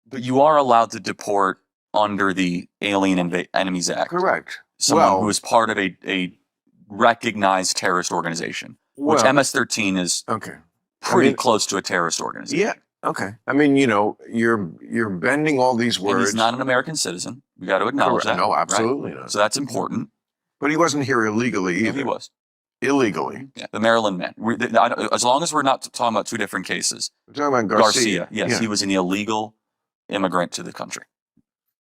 But you are allowed to deport under the Alien Enemies Act. Correct. Someone who is part of a recognized terrorist organization, which MS-13 is pretty close to a terrorist organization. Yeah. Okay. I mean, you're bending all these words. And he's not an American citizen. We got to acknowledge that. No, absolutely not. So that's important. But he wasn't here illegally either. No, he was. Illegally. Yeah, the Maryland man. As long as we're not talking about two different cases. We're talking about Garcia. Yes, he was an illegal immigrant to the country.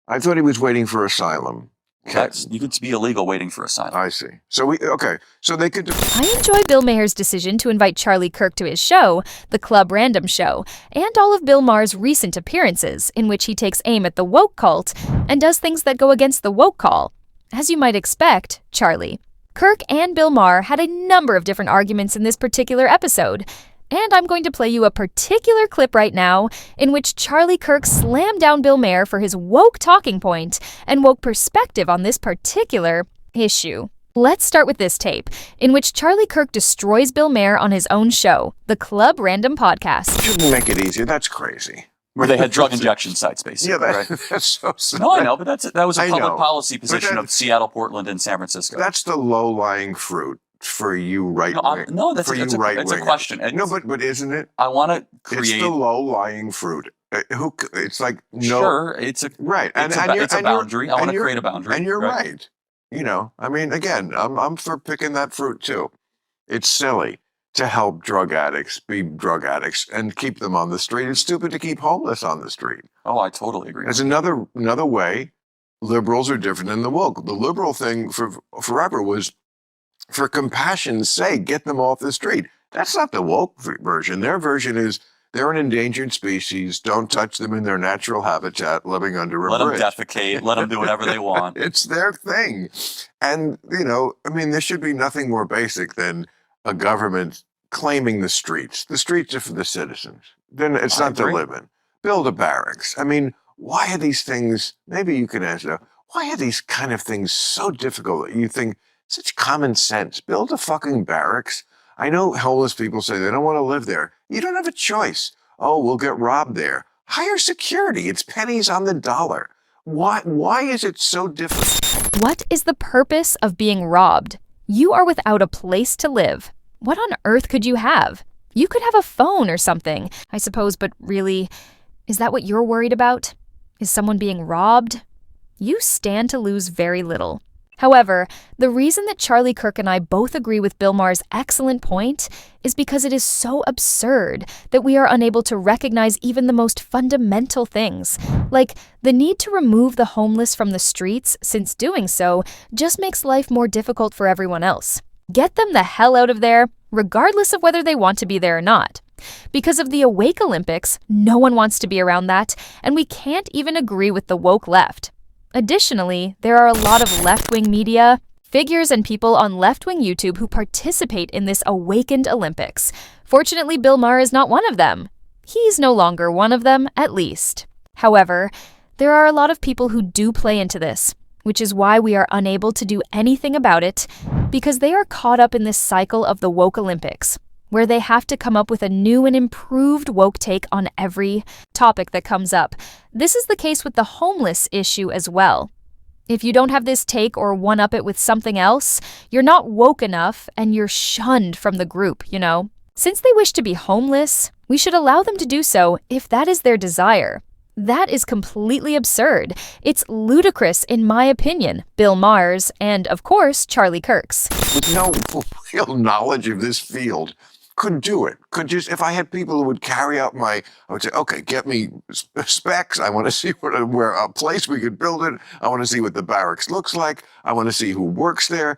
I thought he was waiting for asylum. You could be illegal waiting for asylum. I see. So so they could. I enjoy Bill Maher's decision to invite Charlie Kirk to his show, The Club Random Show, and all of Bill Maher's recent appearances, in which he takes aim at the woke cult and does things that go against the woke call. As you might expect, Charlie, Kirk and Bill Maher had a number of different arguments in this particular episode. And I'm going to play you a particular clip right now in which Charlie Kirk slammed down Bill Maher for his woke talking point and woke perspective on this particular issue. Let's start with this tape, in which Charlie Kirk destroys Bill Maher on his own show, the Club Random Podcast. Shouldn't make it easier. That's crazy. Where they had drug injection sites, basically. Yeah, that's so sad. No, I know, but that was a public policy position of Seattle, Portland, and San Francisco. That's the low-lying fruit. For you right wing. No, that's a question. No, but isn't it? I want to create. It's the low-lying fruit. It's like no. Sure, it's a boundary. I want to create a boundary. And you're right. I mean, again, I'm for picking that fruit too. It's silly to help drug addicts be drug addicts and keep them on the street. It's stupid to keep homeless on the street. Oh, I totally agree. There's another way. Liberals are different than the woke. The liberal thing forever was, for compassion's sake, get them off the street. That's not the woke version. Their version is they're an endangered species. Don't touch them in their natural habitat living under a bridge. Let them defecate. Let them do whatever they want. It's their thing. And, I mean, there should be nothing more basic than a government claiming the streets. The streets are for the citizens. Then it's not to live in. Build a barracks. I mean, why are these things, maybe you can answer, why are these kind of things so difficult that you think, such common sense. Build a fucking barracks. I know homeless people say they don't want to live there. You don't have a choice. Oh, we'll get robbed there. Hire security. It's pennies on the dollar. Why is it so difficult? What is the purpose of being robbed? You are without a place to live. What on earth could you have? You could have a phone or something, I suppose, but really, is that what you're worried about? Is someone being robbed? You stand to lose very little. However, the reason that Charlie Kirk and I both agree with Bill Maher's excellent point is because it is so absurd that we are unable to recognize even the most fundamental things, like the need to remove the homeless from the streets, since doing so just makes life more difficult for everyone else. Get them the hell out of there, regardless of whether they want to be there or not. Because of the Awake Olympics, no one wants to be around that, and we can't even agree with the woke left. Additionally, there are a lot of left-wing media, figures, and people on left-wing YouTube who participate in this awakened Olympics. Fortunately, Bill Maher is not one of them. He's no longer one of them, at least. However, there are a lot of people who do play into this, which is why we are unable to do anything about it, because they are caught up in this cycle of the woke Olympics, where they have to come up with a new and improved woke take on every topic that comes up. This is the case with the homeless issue as well. If you don't have this take or one-up it with something else, you're not woke enough and you're shunned from the group, Since they wish to be homeless, we should allow them to do so if that is their desire. That is completely absurd. It's ludicrous, in my opinion, Bill Maher's, and, of course, Charlie Kirk's. With no real knowledge of this field, could do it. If I had people who would carry out I would say, okay, get me specs. I want to see where a place we could build it. I want to see what the barracks looks like. I want to see who works there.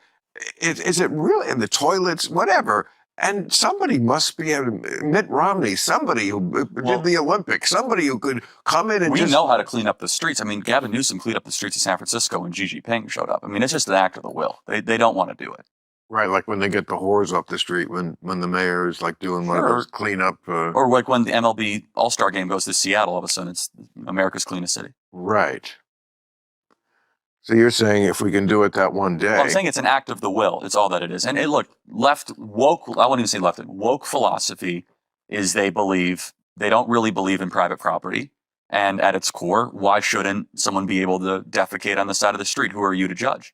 Is it really in the toilets, whatever? And somebody must be, Mitt Romney, somebody who did the Olympics, somebody who could come in and we know how to clean up the streets. I mean, Gavin Newsom cleaned up the streets of San Francisco when Xi Jinping showed up. I mean, it's just an act of the will. They don't want to do it. Right, like when they get the whores off the street, when the mayor is like doing one of those cleanup. Or like when the MLB All-Star Game goes to Seattle, all of a sudden it's America's cleanest city. Right. So you're saying if we can do it that one day. Well, I'm saying it's an act of the will. It's all that it is. And look, woke, I wouldn't even say left, woke philosophy is they don't really believe in private property. And at its core, why shouldn't someone be able to defecate on the side of the street? Who are you to judge?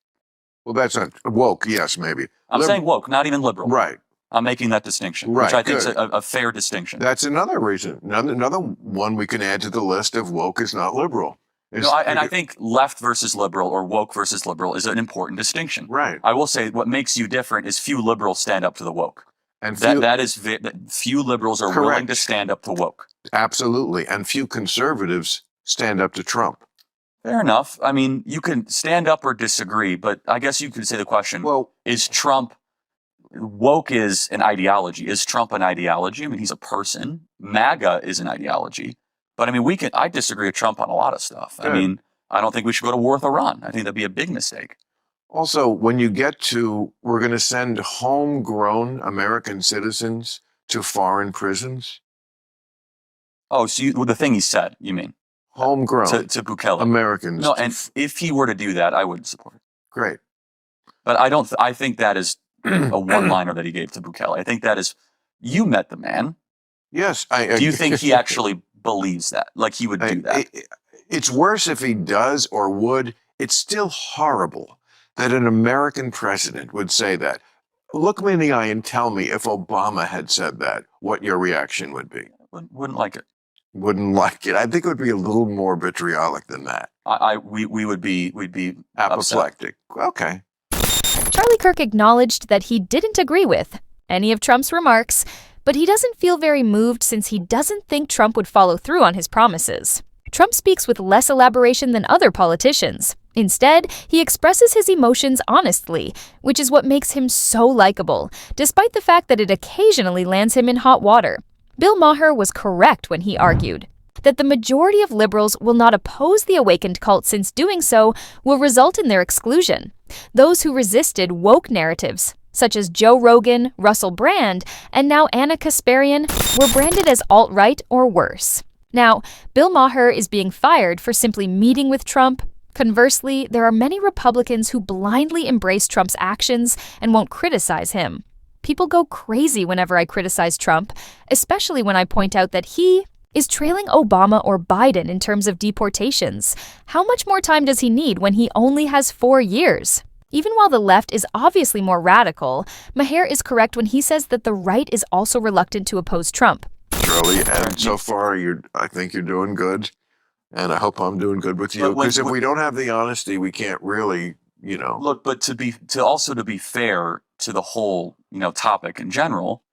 Well, that's not woke. Yes, maybe. I'm saying woke, not even liberal. Right. I'm making that distinction, Right, which I think is good. a fair distinction. That's another reason. Another one we can add to the list of woke is not liberal. And I think left versus liberal or woke versus liberal is an important distinction. Right. I will say what makes you different is few liberals stand up to the woke. And few liberals are willing to stand up to woke. Absolutely. And few conservatives stand up to Trump. Fair enough. I mean, you can stand up or disagree, but I guess you could say the question, is Trump, woke is an ideology. Is Trump an ideology? I mean, he's a person. MAGA is an ideology. But I mean, I disagree with Trump on a lot of stuff. Good. I mean, I don't think we should go to war with Iran. I think that'd be a big mistake. Also, when you get to, we're going to send homegrown American citizens to foreign prisons. Oh, so the thing he said, you mean? Homegrown. To Bukele. Americans. No, and if he were to do that, I would support it. Great. But I think that is a one-liner that he gave to Bukele. I think that is, you met the man. Yes. Do you think he actually believes that? Like he would do that? It's worse if he does or would. It's still horrible that an American president would say that. Look me in the eye and tell me if Obama had said that, what your reaction would be. Wouldn't like it. Wouldn't like it. I think it would be a little more vitriolic than that. We'd be apoplectic. Upset. Okay. Charlie Kirk acknowledged that he didn't agree with any of Trump's remarks, but he doesn't feel very moved since he doesn't think Trump would follow through on his promises. Trump speaks with less elaboration than other politicians. Instead, he expresses his emotions honestly, which is what makes him so likable, despite the fact that it occasionally lands him in hot water. Bill Maher was correct when he argued that the majority of liberals will not oppose the awakened cult since doing so will result in their exclusion. Those who resisted woke narratives, such as Joe Rogan, Russell Brand, and now Anna Kasparian, were branded as alt-right or worse. Now, Bill Maher is being fired for simply meeting with Trump. Conversely, there are many Republicans who blindly embrace Trump's actions and won't criticize him. People go crazy whenever I criticize Trump, especially when I point out that he is trailing Obama or Biden in terms of deportations. How much more time does he need when he only has 4 years? Even while the left is obviously more radical, Maher is correct when he says that the right is also reluctant to oppose Trump. Charlie, and so far, I think you're doing good, and I hope I'm doing good with you. Because if we don't have the honesty, we can't really, Look, but to be fair to the whole, topic in general,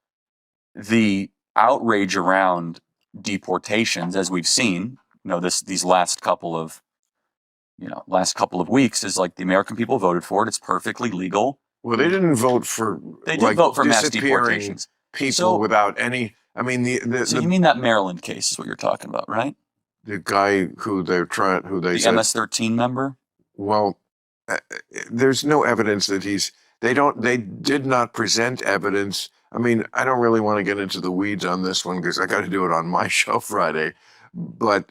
the outrage around deportations, as we've seen, these last couple of weeks, is like the American people voted for it. It's perfectly legal. Well, they didn't vote for. They did vote for mass deportations. People without any. I mean, you mean that Maryland case is what you're talking about, right? The guy who they said MS-13 member. Well, there's no evidence that they did not present evidence. I mean, I don't really want to get into the weeds on this one because I got to do it on my show Friday, but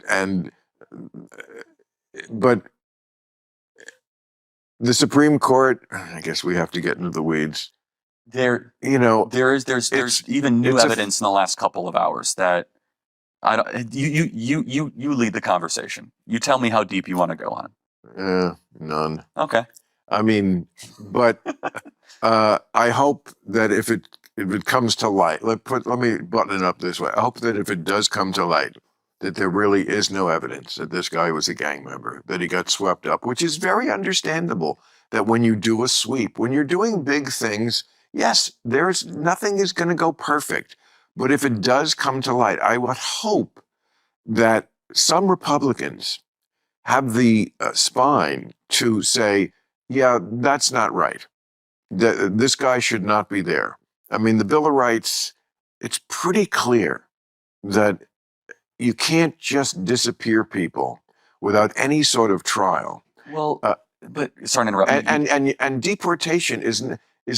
the Supreme Court, I guess we have to get into the weeds. There's even new evidence in the last couple of hours that you lead the conversation. You tell me how deep you want to go on it. None. Okay. I mean, but I hope that if it comes to light, let me button it up this way. I hope that if it does come to light, that there really is no evidence that this guy was a gang member, that he got swept up, which is very understandable. That when you do a sweep, when you're doing big things, yes, nothing is going to go perfect. But if it does come to light, I would hope that some Republicans have the spine to say, yeah, that's not right. This guy should not be there. I mean, the Bill of Rights, it's pretty clear that you can't just disappear people without any sort of trial. Well, but sorry to interrupt. And deportation is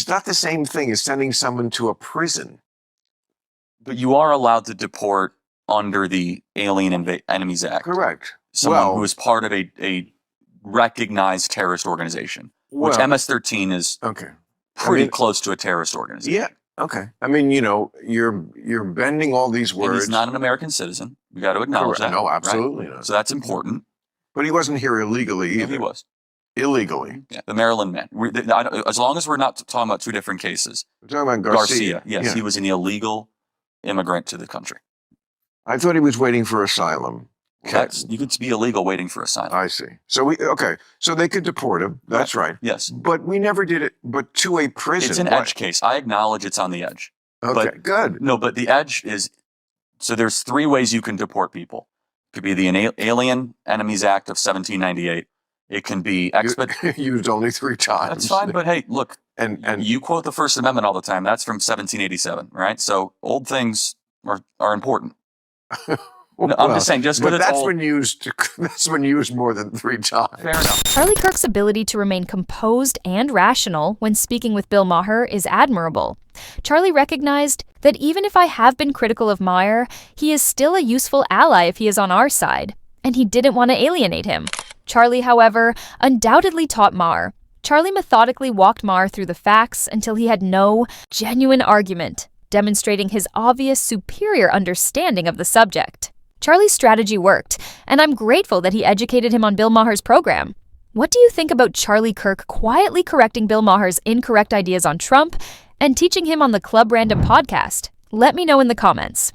not the same thing as sending someone to a prison. But you are allowed to deport under the Alien Enemies Act. Correct. Someone who is part of a recognized terrorist organization, which MS-13 is pretty close to a terrorist organization. Yeah. Okay. I mean, you're bending all these words. And he's not an American citizen. We got to acknowledge Correct. that. No, right? absolutely not. So that's important. But he wasn't here illegally Yeah, either. he was. Illegally. Yeah, the Maryland man. As long as we're not talking about two different cases. We're talking about Garcia. Yes, Yeah. he was an illegal immigrant to the country. I thought he was waiting for asylum. You could be illegal waiting for asylum. I see. So so they could deport him. That's right. Yes. But we never did it, but to a prison. It's an edge case. I acknowledge it's on the edge. Okay, good. No, but the edge is, so there's three ways you can deport people. It could be the Alien Enemies Act of 1798. It can be Used only 3 times. That's fine, but hey, look, and you quote the First Amendment all the time. That's from 1787, right? So old things are important. No, I'm just saying, just because it's old. That's when used more than 3 times. Fair enough. Charlie Kirk's ability to remain composed and rational when speaking with Bill Maher is admirable. Charlie recognized that even if I have been critical of Maher, he is still a useful ally if he is on our side, and he didn't want to alienate him. Charlie, however, undoubtedly taught Maher. Charlie methodically walked Maher through the facts until he had no genuine argument, demonstrating his obvious superior understanding of the subject. Charlie's strategy worked, and I'm grateful that he educated him on Bill Maher's program. What do you think about Charlie Kirk quietly correcting Bill Maher's incorrect ideas on Trump and teaching him on the Club Random podcast? Let me know in the comments.